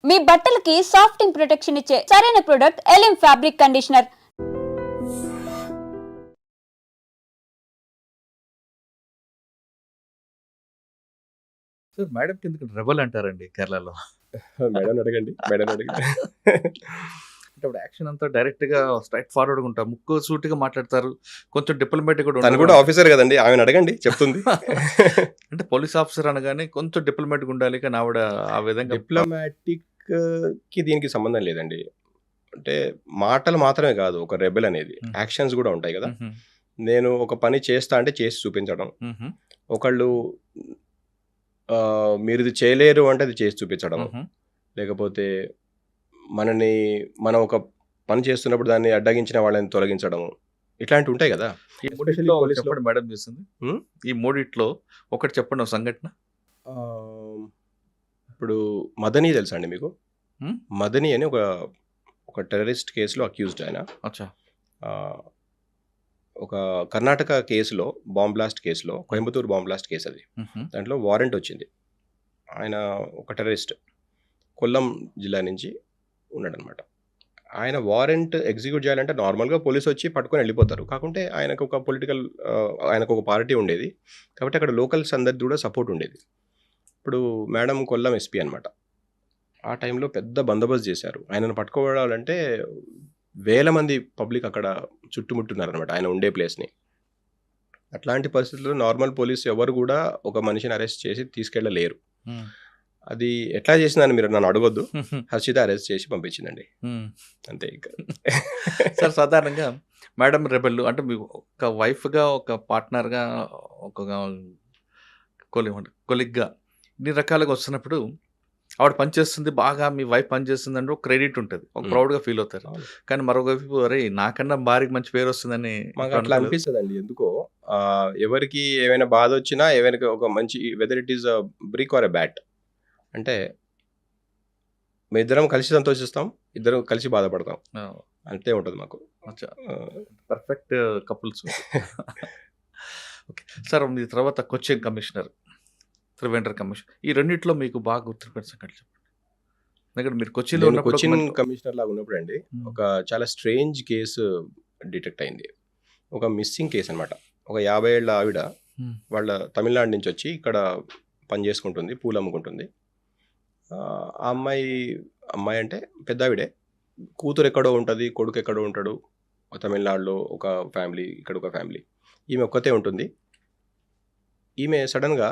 మీ బట్టలకి సాఫ్టింగ్ ప్రొటెక్షన్ ఇచ్చే సరైన ప్రొడక్ట్ ఎలిమ్ ఫ్యాబ్రిక్ కండిషనర్. సార్ మేడం కిందకి రెబల్ అంటారండి కేరళలో. మేడం అడగండి, మేడం అడగండి. అంటే అప్పుడు యాక్షన్ అంతా డైరెక్ట్గా స్ట్రైట్ ఫార్వర్డ్గా ఉంటారు, ముక్కు సూటిగా మాట్లాడతారు, కొంచెం డిప్లొమాటిక్ కూడా తను ఉంటారు. కూడా ఆఫీసర్ కదండి, ఆమెను అడగండి చెప్తుంది. అంటే పోలీస్ ఆఫీసర్ అనగానే కొంచెం డిప్లొమాటిక్ ఉండాలి, కానీ ఆవిడ ఆ విధంగా డిప్లొమాటిక్ కి దీనికి సంబంధం లేదండి. అంటే మాటలు మాత్రమే కాదు ఒక రెబెల్ అనేది, యాక్షన్స్ కూడా ఉంటాయి కదా. నేను ఒక పని చేస్తా అంటే చేసి చూపించడం, ఒకళ్ళు మీరు ఇది చేయలేరు అంటే అది చేసి చూపించడం, లేకపోతే మనం ఒక పని చేస్తున్నప్పుడు దాన్ని అడ్డగించిన వాళ్ళని తొలగించడం, ఇట్లాంటివి ఉంటాయి కదా. ఈ మూడిట్లో ఒకటి చెప్పండి మేడం చేసింది. ఈ మూడిట్లో ఒకటి చెప్పండి ఒక సంఘటన. ఇప్పుడు మదనీ తెలుసా అండి మీకు? మదనీ అని ఒక టెర్రరిస్ట్ కేసులో అక్యూజ్డ్ ఆయన. అచ్చా. ఒక కర్ణాటక కేసులో, బాంబ్ బ్లాస్ట్ కేసులో, కోయంబత్తూరు బాంబ్ బ్లాస్ట్ కేసు అది. దాంట్లో వారెంట్ వచ్చింది. ఆయన ఒక టెర్రరిస్ట్ కొల్లం జిల్లా నుంచి ఉన్నాడనమాట. ఆయన వారెంట్ ఎగ్జిక్యూట్ చేయాలంటే నార్మల్గా పోలీసు వచ్చి పట్టుకొని వెళ్ళిపోతారు. కాకుంటే ఆయనకు ఒక ఆయనకు ఒక పార్టీ ఉండేది కాబట్టి అక్కడ లోకల్స్ అందరిది కూడా సపోర్ట్ ఉండేది. ఇప్పుడు మేడం కొల్లం ఎస్పీ అనమాట. ఆ టైంలో పెద్ద బందోబస్తు చేశారు. ఆయనను పట్టుకోవాలంటే వేల మంది పబ్లిక్ అక్కడ చుట్టుముట్టున్నారనమాట ఆయన ఉండే ప్లేస్ని. అట్లాంటి పరిస్థితుల్లో నార్మల్ పోలీసు ఎవరు కూడా ఒక మనిషిని అరెస్ట్ చేసి తీసుకెళ్ళలేరు. అది ఎట్లా చేసిందని మీరు నన్ను అడగొద్దు. హర్షిత అరెస్ట్ చేసి పంపించిందండి, అంతే. ఇంకా సార్ సాధారణంగా మేడం రెబెల్ అంటే మీకు ఒక వైఫ్గా, ఒక పార్ట్నర్గా, ఒక కొలిగ్గా ఇన్ని రకాలుగా వస్తున్నప్పుడు ఆవిడ పనిచేస్తుంది బాగా, మీ వైఫ్ పనిచేస్తుంది అంటే ఒక క్రెడిట్ ఉంటుంది, ఒక ప్రౌడ్గా ఫీల్ అవుతారు. కానీ మరొకవైపు అరే నాకన్నా భార్యకి మంచి పేరు వస్తుందని మాకు అట్లా అనిపిస్తుంది అండి. ఎందుకో ఎవరికి ఏమైనా బాధ వచ్చినా, ఏమైనా ఒక మంచి whether it is a brick or a bat అంటే మేము ఇద్దరం కలిసి సంతోషిస్తాం, ఇద్దరం కలిసి బాధపడతాం, అంతే ఉంటుంది మాకు. Perfect couples. ఓకే సార్, మీ తర్వాత కొచ్చిన్ కమిషనర్, త్రివేంద్ర కమిషన్, ఈ రెండిట్లో మీకు బాగా గుర్తుపెట్టిన సంఘటన చెప్పండి. ఎందుకంటే మీరు కొచ్చిన్లో ఉన్నప్పుడు, కొచ్చిన్ కమిషనర్ లాగా ఉన్నప్పుడు అండి, ఒక చాలా స్ట్రేంజ్ కేసు డిటెక్ట్ అయింది. ఒక మిస్సింగ్ కేసు అనమాట. ఒక 50 ఏళ్ళ ఆవిడ వాళ్ళ తమిళనాడు నుంచి వచ్చి ఇక్కడ పని చేసుకుంటుంది, పూలు అమ్ముకుంటుంది. ఆ అమ్మాయి అంటే పెద్ద ఆవిడే, కూతురు ఎక్కడో ఉంటుంది, కొడుకు ఎక్కడో ఉంటాడు. తమిళనాడులో ఒక ఫ్యామిలీ, ఇక్కడ ఒక ఫ్యామిలీ. ఈమె ఒక్కతే ఉంటుంది. ఈమె సడన్గా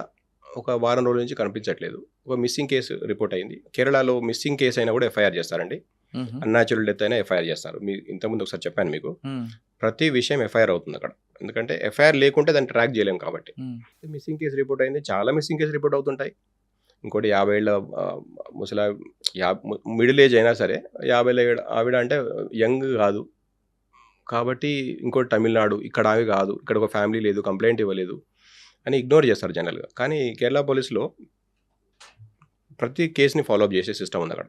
ఒక వారం రోజుల నుంచి కనిపించట్లేదు. ఒక మిస్సింగ్ కేసు రిపోర్ట్ అయింది. కేరళలో మిస్సింగ్ కేసు అయినా కూడా ఎఫ్ఐఆర్ చేస్తారండి. అన్యాచురల్ డెత్ అయినా ఎఫ్ఐఆర్ చేస్తారు. మీ ఇంతకుముందు ఒకసారి చెప్పాను మీకు, ప్రతి విషయం ఎఫ్ఐఆర్ అవుతుంది అక్కడ. ఎందుకంటే ఎఫ్ఐఆర్ లేకుంటే దాన్ని ట్రాక్ చేయలేము కాబట్టి. మిస్సింగ్ కేసు రిపోర్ట్ అయింది, చాలా మిస్సింగ్ కేసు రిపోర్ట్ అవుతుంటాయి. ఇంకోటి 50 ఏళ్ళ ముసలా, మిడిల్ ఏజ్ అయినా సరే 50 ఏళ్ళ ఆవిడ అంటే యంగ్ కాదు కాబట్టి, ఇంకోటి తమిళనాడు, ఇక్కడ ఆమె కాదు, ఇక్కడ ఒక ఫ్యామిలీ లేదు, కంప్లైంట్ ఇవ్వలేదు అని ఇగ్నోర్ చేస్తారు జనరల్గా. కానీ కేరళ పోలీసులో ప్రతి కేసుని ఫాలోఅప్ చేసే సిస్టమ్ ఉంది అక్కడ.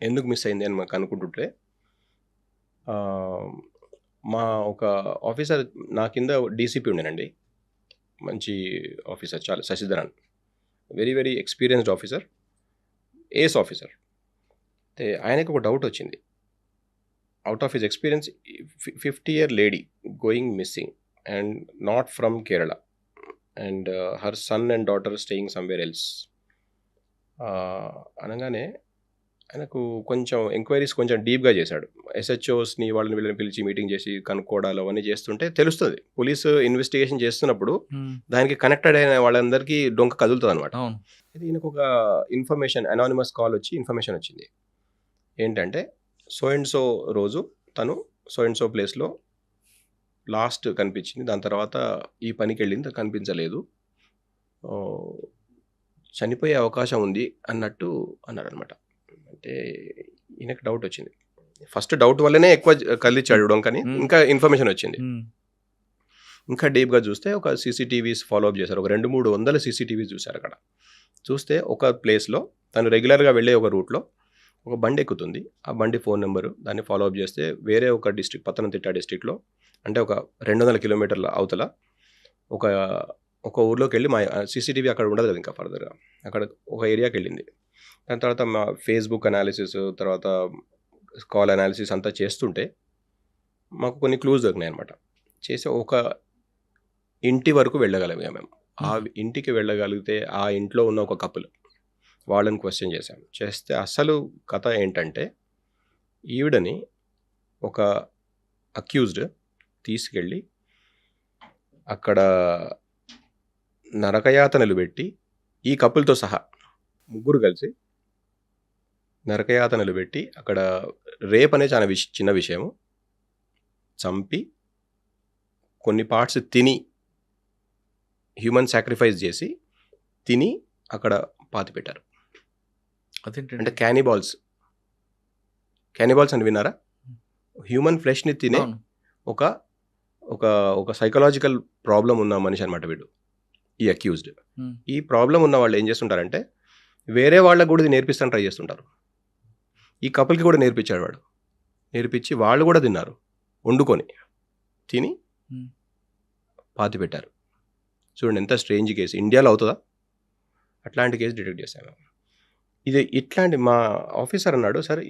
ఎందుకు మిస్ అయింది అని మాకు అనుకుంటుంటే, మా ఒక ఆఫీసర్ నా కింద డీసీపీ ఉండేనండి, మంచి ఆఫీసర్, చాలా Sasidharan, very very experienced officer, ace officer. అయితే ఆయనకు ఒక డౌట్ వచ్చింది. Out of his experience, 50-year lady going missing and not from Kerala, and her son and daughter staying somewhere else అనగానే ఆయనకు కొంచెం ఎంక్వైరీస్ కొంచెం డీప్గా చేశాడు. ఎస్హెచ్ఓస్ని వీళ్ళని పిలిచి మీటింగ్ చేసి కనుక్కోవడాలు అవన్నీ చేస్తుంటే తెలుస్తుంది. పోలీసు ఇన్వెస్టిగేషన్ చేస్తున్నప్పుడు దానికి కనెక్టెడ్ అయిన వాళ్ళందరికీ డొంక కదులుతుంది అనమాట. అయితే ఈయనకు ఒక ఇన్ఫర్మేషన్, అనానిమస్ కాల్ వచ్చి ఇన్ఫర్మేషన్ వచ్చింది. ఏంటంటే సో అండ్ సో రోజు తను సో అండ్ సో ప్లేస్లో లాస్ట్ కనిపించింది, దాని తర్వాత ఈ పనికి వెళ్ళింది, కనిపించలేదు, చనిపోయే అవకాశం ఉంది అన్నట్టు అన్నారనమాట. అంటే ఈయనకు డౌట్ వచ్చింది. ఫస్ట్ డౌట్ వల్లనే ఎక్కువ కదిలిచ్చాడు కానీ ఇంకా ఇన్ఫర్మేషన్ వచ్చింది. ఇంకా డీప్గా చూస్తే ఒక సీసీటీవీస్ ఫాలోఅప్ చేశారు. ఒక 200-300 సీసీటీవీస్ చూశారు అక్కడ. చూస్తే ఒక ప్లేస్లో తను రెగ్యులర్గా వెళ్ళే ఒక రూట్లో ఒక బండి ఎక్కుతుంది. ఆ బండి ఫోన్ నెంబరు దాన్ని ఫాలోఅప్ చేస్తే వేరే ఒక డిస్ట్రిక్ట్, పత్తనంతిట్ట డిస్ట్రిక్ట్లో, అంటే ఒక 200 కిలోమీటర్ల అవతల ఒక ఊర్లోకి వెళ్ళి, మా సీసీటీవీ అక్కడ ఉండదు కదా ఇంకా ఫర్దర్గా, అక్కడ ఒక ఏరియాకి వెళ్ళింది. దాని తర్వాత మా ఫేస్బుక్ అనాలిసిస్, తర్వాత కాల్ అనాలిసిస్ అంతా చేస్తుంటే మాకు కొన్ని క్లూస్ దొరికినాయి అనమాట. చేసి ఒక ఇంటి వరకు వెళ్ళగలిగాం మేము. ఆ ఇంటికి వెళ్ళగలిగితే ఆ ఇంట్లో ఉన్న ఒక కపుల్, వాళ్ళని క్వశ్చన్ చేశాం. చేస్తే అసలు కథ ఏంటంటే, ఈవిడని ఒక అక్యూజ్డ్ తీసుకెళ్ళి అక్కడ నరకయాతనలు పెట్టి, ఈ కపుల్తో సహా ముగ్గురు కలిసి నరకయాతనలు పెట్టి, అక్కడ రేప్ అనే చాలా చిన్న విషయము, చంపి కొన్ని పార్ట్స్ తిని, హ్యూమన్ సాక్రిఫైస్ చేసి తిని అక్కడ పాతి పెట్టారు. అదేంటండి? అంటే క్యానిబాల్స్ అని విన్నారా? హ్యూమన్ ఫ్లెష్ని తినే అవును. ఒక ఒక ఒక సైకలాజికల్ ప్రాబ్లం ఉన్న మనిషి అనమాట వీడు, ఈ అక్యూజ్డ్. ఈ ప్రాబ్లం ఉన్న వాళ్ళు ఏం చేస్తుంటారంటే, వేరే వాళ్ళకు కూడా ఇది నేర్పిస్తాను ట్రై చేస్తుంటారు. ఈ కపుల్కి కూడా నేర్పించాడు వాడు. నేర్పించి వాళ్ళు కూడా తిన్నారు, వండుకొని తిని పాతి పెట్టారు. చూడండి ఎంత స్ట్రేంజ్ కేసు. ఇండియాలో అవుతుందా? అట్లాంటి కేసు డిటెక్ట్ చేశాము. ఇది ఇట్లాంటి మా ఆఫీసర్ అన్నాడు, సార్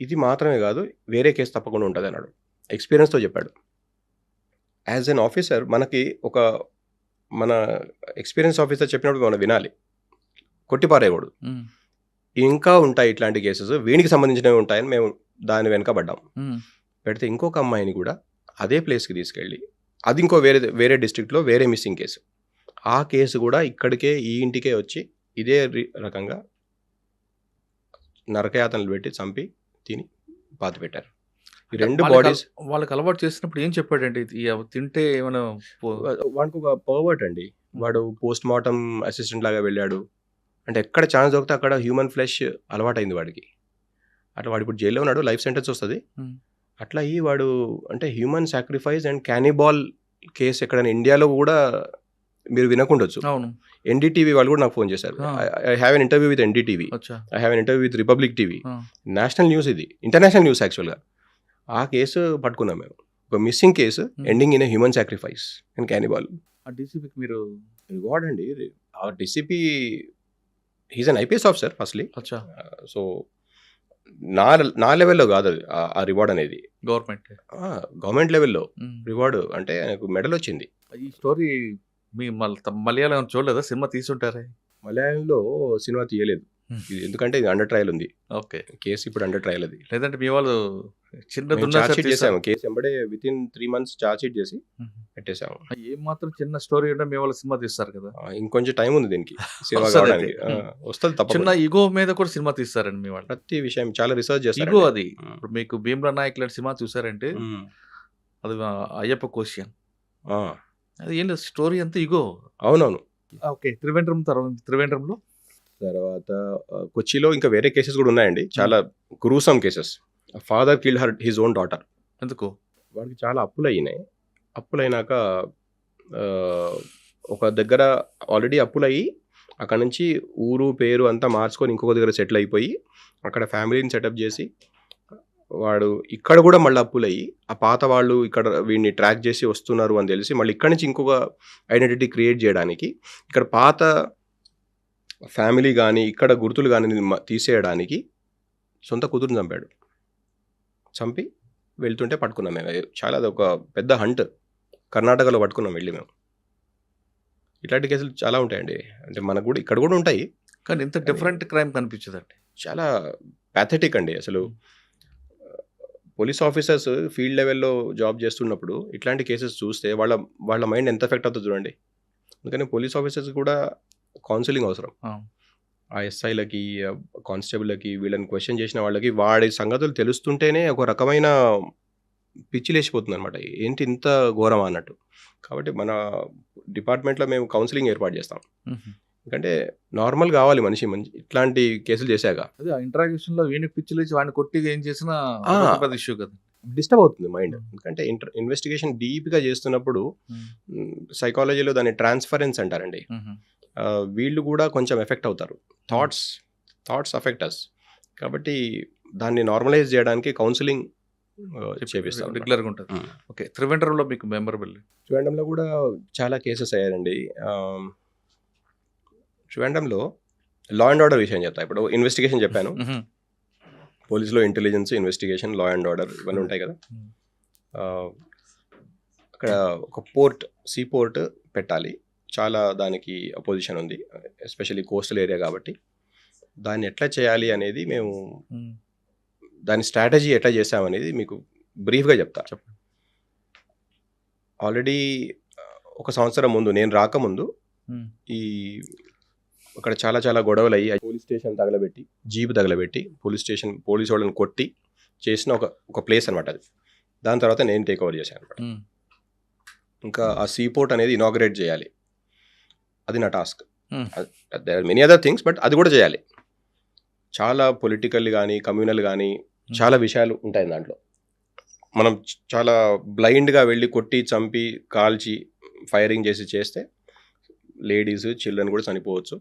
ఇది మాత్రమే కాదు, వేరే కేసు తప్పకుండా ఉంటుంది అన్నాడు. ఎక్స్పీరియన్స్తో చెప్పాడు. యాజ్ ఎన్ ఆఫీసర్ మనకి మన ఎక్స్పీరియన్స్ ఆఫీసర్ చెప్పినప్పుడు మనం వినాలి, కొట్టిపారేయకూడదు. ఇంకా ఉంటాయి ఇట్లాంటి కేసెస్, వీనికి సంబంధించినవి ఉంటాయని మేము దాని వెనక పడ్డాం. పెడితే ఇంకొక అమ్మాయిని కూడా అదే ప్లేస్కి తీసుకెళ్ళి, అది ఇంకో వేరే డిస్ట్రిక్ట్లో వేరే మిస్సింగ్ కేసు. ఆ కేసు కూడా ఇక్కడికే, ఈ ఇంటికే వచ్చి ఇదే రకంగా నరకయాతనలు పెట్టి చంపి తిని పాతి పెట్టారు. ఈ రెండు బాడీస్ వాళ్ళకి అలవాటు చేసినప్పుడు ఏం చెప్పాడండి? తింటే ఏమైనా వాడికి ఒక పర్వర్ట్ అండి. వాడు పోస్ట్ మార్టం అసిస్టెంట్ లాగా వెళ్ళాడు. అంటే ఎక్కడ ఛాన్స్ దొరికితే అక్కడ హ్యూమన్ ఫ్లెష్ అలవాటైంది వాడికి. అట్లా వాడు ఇప్పుడు జైల్లో ఉన్నాడు, లైఫ్ సెంటెన్స్ వస్తుంది. అట్లా వాడు అంటే హ్యూమన్ సాక్రిఫైస్ అండ్ క్యానిబాల్ కేసు ఎక్కడైనా ఇండియాలో కూడా మీరు వినకుండొచ్చు. అవును. ఎన్డీటీవీ వాళ్ళు కూడా నాకు ఫోన్ చేశారు. I have an interview with NDTV, I have an interview with Republic TV. National news, ఇది ఇంటర్నేషనల్ న్యూస్ యాక్చువల్గా. ఆ కేసు పట్టుకున్నాం మేము, ఒక missing case ending in human sacrifice and cannibal. ఆ డీసీపీకి మీరు రివార్డ్ అండి. ఆ DCP he's an IPS officer firstly. So నా లెవెల్లో కాదు అది, ఆ రివార్డ్ అనేది గవర్నమెంట్ లెవెల్లో రివార్డ్. అంటే ఆయనకు మెడల్ వచ్చింది. ఈ స్టోరీ మీ మలయాళం చూడలేదా? సినిమా తీసుంటారే? మలయాళంలో సినిమా తీయలేదు, ఎందుకంటే ఇది అండర్ ట్రయల్ ఉంది. ఓకే, కేసు ఇప్పుడు అండర్ ట్రయల్. అది లేదంటే మీ వాళ్ళు చార్జ్ షీట్ చేసాము, కేసు ఎంబడే with in 3 months charge sheet చేసి పెట్టేసాము. ఏం మాత్రం చిన్న స్టోరీ ఉంటే మీ వాళ్ళు సినిమా తీస్తారు కదా. ఇంకొంచెం టైం ఉంది దీనికి సినిమా కావడానికి. వస్తుంది తప్ప. చిన్న ఈగో మీద కూడా సినిమా తీస్తారండి మీ వాళ్ళు. ప్రతి విషయం చాలా రీసెర్చ్ చేస్తారు. ఈగో అది. ఇప్పుడు మీకు భీమ్లా నాయక్ లాంటి సినిమా చూసారంటే అది అయ్యప్ప క్వశ్చన్, అది ఏం లేదు, స్టోరీ అంతా ఈగో. అవునవును. ఓకే, త్రివేంద్రంలో తర్వాత కొచ్చిలో ఇంకా వేరే కేసెస్ కూడా ఉన్నాయండి, చాలా gruesome cases. Father killed his own daughter. ఎందుకు? వాడికి చాలా అప్పులు అయినాయి. అప్పులైనాక ఒక దగ్గర ఆల్రెడీ అప్పులయ్యి అక్కడ నుంచి ఊరు పేరు అంతా మార్చుకొని ఇంకొక దగ్గర సెటిల్ అయిపోయి అక్కడ ఫ్యామిలీని సెటప్ చేసి, వాడు ఇక్కడ కూడా మళ్ళీ అప్పులయ్యి ఆ పాత వాళ్ళు ఇక్కడ వీడిని ట్రాక్ చేసి వస్తున్నారు అని తెలిసి మళ్ళీ ఇక్కడ నుంచి ఇంకొక ఐడెంటిటీ క్రియేట్ చేయడానికి, ఇక్కడ పాత ఫ్యామిలీ కానీ ఇక్కడ గుర్తులు కానీ తీసేయడానికి సొంత కూతురుని చంపాడు. చంపి వెళ్తుంటే పట్టుకున్నాం మేము. చాలా అది ఒక పెద్ద హంట్, కర్ణాటకలో పట్టుకున్నాం వెళ్ళి మేము. ఇట్లాంటి కేసులు చాలా ఉంటాయండి, అంటే మనకు కూడా ఇక్కడ కూడా ఉంటాయి, కానీ ఇంత డిఫరెంట్ క్రైమ్ కనిపించదండి. చాలా ప్యాథెటిక్ అండి. అసలు పోలీస్ ఆఫీసర్స్ ఫీల్డ్ లెవెల్లో జాబ్ చేస్తున్నప్పుడు ఇట్లాంటి కేసెస్ చూస్తే వాళ్ళ మైండ్ ఎంత ఎఫెక్ట్ అవుతుంది చూడండి. అందుకని పోలీస్ ఆఫీసర్స్ కూడా కౌన్సిలింగ్ అవసరం. ఆ ఎస్ఐలకి, కానిస్టేబుల్కి, వీళ్ళని క్వశ్చన్ చేసిన వాళ్ళకి వాడి సంగతులు తెలుస్తుంటేనే ఒక రకమైన పిచ్చి లేచిపోతుంది అనమాట, ఏంటి ఇంత ఘోరమా అన్నట్టు. కాబట్టి మన డిపార్ట్మెంట్లో మేము కౌన్సిలింగ్ ఏర్పాటు చేస్తాం. ఎందుకంటే నార్మల్ కావాలి మనిషి ఇట్లాంటి కేసులు చేశాక. అదే ఇంట్రాగేషన్లో వీడికి పిచ్చి లేచి వాడిని కొట్టి ఏం చేసినా ఇష్యూ కదా, డిస్టర్బ్ అవుతుంది మైండ్. ఎందుకంటే ఇన్వెస్టిగేషన్ డీప్గా చేస్తున్నప్పుడు సైకాలజీలో దాన్ని ట్రాన్స్ఫరెన్స్ అంటారండి. వీళ్ళు కూడా కొంచెం ఎఫెక్ట్ అవుతారు, థాట్స్ అఫెక్ట్ అస్. కాబట్టి దాన్ని నార్మలైజ్ చేయడానికి కౌన్సిలింగ్ చేపిస్తాం, రెగ్యులర్గా ఉంటుంది. ఓకే, త్రివేంద్రంలో మీకు మెమరబుల్? త్రివేంద్రంలో కూడా చాలా కేసెస్ అయ్యారండి. త్రివేంద్రంలో లా అండ్ ఆర్డర్ విషయం చెప్తా. ఇప్పుడు ఇన్వెస్టిగేషన్ చెప్పాను, పోలీసులో intelligence, investigation, law and order ఇవన్నీ ఉంటాయి కదా. అక్కడ ఒక సీ పోర్ట్ పెట్టాలి. చాలా దానికి అపోజిషన్ ఉంది, ఎస్పెషల్లీ కోస్టల్ ఏరియా కాబట్టి. దాన్ని ఎట్లా చేయాలి అనేది మేము దాని స్ట్రాటజీ ఎట్లా చేసామనేది మీకు బ్రీఫ్గా చెప్తా. ఆల్రెడీ 1 సంవత్సరం ముందు, నేను రాకముందు, ఈ అక్కడ చాలా చాలా గొడవలు అయ్యి పోలీస్ స్టేషన్ తగలబెట్టి, జీప్ తగలబెట్టి, పోలీస్ వాళ్ళని కొట్టి చేసిన ఒక ప్లేస్ అనమాట అది. దాని తర్వాత నేను టేక్ ఓవర్ చేశాను అనమాట. ఇంకా ఆ సీ పోర్ట్ అనేది ఇనాగ్రేట్ చేయాలి, అది నా task. There are many other things, but అది కూడా చేయాలి. చాలా పొలిటికల్ కానీ, కమ్యూనల్ కానీ చాలా విషయాలు ఉంటాయి దాంట్లో. మనం చాలా బ్లైండ్గా వెళ్ళి కొట్టి, చంపి, కాల్చి, ఫైరింగ్ చేస్తే లేడీస్, చిల్డ్రన్ కూడా చనిపోవచ్చు.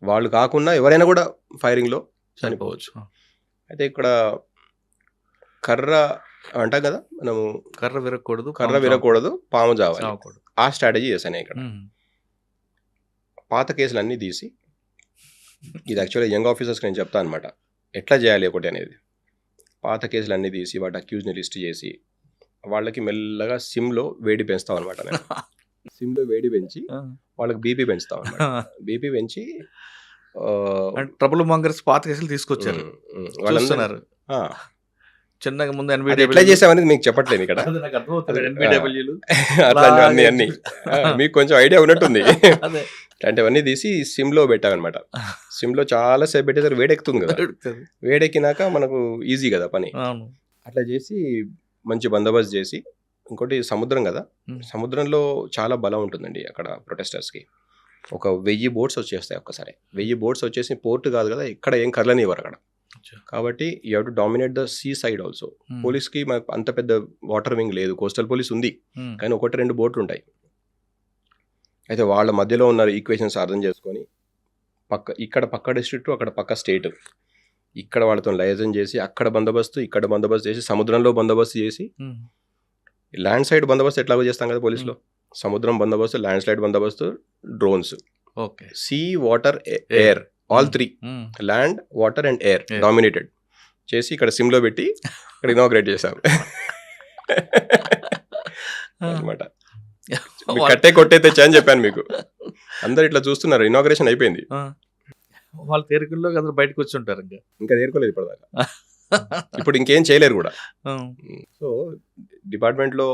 వాళ్ళు కాకుండా ఎవరైనా కూడా ఫైరింగ్లో చనిపోవచ్చు. అయితే ఇక్కడ కర్ర అంటాం కదా మనము, కర్ర విరగకూడదు, పాము జావాలి. ఆ స్ట్రాటజీ చేశాను ఇక్కడ. పాత కేసులు అన్నీ తీసి, ఇది యాక్చువల్గా యంగ్ ఆఫీసర్స్కి నేను చెప్తాను అనమాట ఎట్లా చేయాలి ఒకటి అనేది. పాత కేసులు అన్నీ తీసి వాటి అక్యూజ్ని లిస్ట్ చేసి వాళ్ళకి మెల్లగా సిమ్లో వేడి పెంచుతాం అనమాట. నేను సిమ్లో వేడి పెంచి వాళ్ళకి బీపీ పెంచుతాం అనమాట. బీపీ పెంచి ట్రబుల్ మాంగర్స్ పాత కేసులు తీసుకొచ్చారు, వాళ్ళందరూ చిన్నగా ముందు ఎట్లా చేసామనేది మీకు చెప్పట్లేదు ఇక్కడ. అట్లాంటివన్నీ అన్ని మీకు కొంచెం ఐడియా ఉన్నట్టుంది. అట్లాంటివన్నీ తీసి సిమ్లో పెట్టామన్నమాట. సిమ్లో చాలా సేపు పెట్టేసరికి వేడెక్కుతుంది కదా, వేడెక్కినాక మనకు ఈజీ కదా పని. అట్లా చేసి మంచి బందోబస్తు చేసి, ఇంకోటి సముద్రం కదా, సముద్రంలో చాలా బలం ఉంటుందండి అక్కడ ప్రొటెస్టర్స్కి. ఒక 1000 బోట్స్ వచ్చేస్తాయి ఒక్కసారి. 1000 బోట్స్ వచ్చేసి పోర్ట్ కాదు కదా, ఎక్కడ ఏం కర్లనివ్వరు అక్కడ. కాబట్టి you have to dominate the sea side also. పోలీస్కి మనకు అంత పెద్ద వాటర్ వింగ్ లేదు, కోస్టల్ పోలీస్ ఉంది కానీ 1-2 బోట్లు ఉంటాయి. అయితే వాళ్ళ మధ్యలో ఉన్న ఈక్వేషన్స్ అర్థం చేసుకొని, ఇక్కడ పక్క డిస్ట్రిక్ట్, అక్కడ పక్క స్టేట్, ఇక్కడ వాళ్ళతో లైజన్ చేసి, అక్కడ బందోబస్తు, ఇక్కడ బందోబస్తు చేసి, సముద్రంలో బందోబస్తు చేసి, ల్యాండ్ సైడ్ బందోబస్తు ఎట్లాగో చేస్తాం కదా పోలీసులో, సముద్రం బందోబస్తు, ల్యాండ్ సైడ్ బందోబస్తు, drones, sea, water, air, all 3, land, water and air dominated చేసి ఇక్కడ సిమ్లో పెట్టి ఇక్కడ ఇనాగ్రేట్ చేశాం అనమాట. కట్టే కొట్టే తెచ్చా అని చెప్పాను మీకు. అందరు ఇట్లా చూస్తున్నారు. ఇనాగ్రేషన్ అయిపోయింది, వాళ్ళ తేరుకుల్లో అందరూ బయటకు వచ్చి ఉంటారు. ఇంకా తేరుకోలేదు ఇప్పటిదాకా. ఇప్పుడు ఇంకేం చేయలేరు కూడా. సో డిపార్ట్మెంట్లో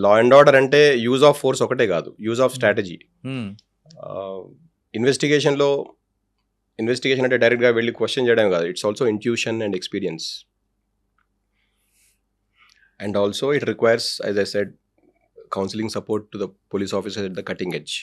లా అండ్ ఆర్డర్ అంటే యూజ్ ఆఫ్ ఫోర్స్ ఒకటే కాదు, యూజ్ ఆఫ్ స్ట్రాటజీ. ఇన్వెస్టిగేషన్ అంటే డైరెక్ట్గా వెళ్ళి క్వశ్చన్ చేయడం కాదు, it's also intuition and experience. And also it requires, as I said, counseling support to the police officers at the cutting edge.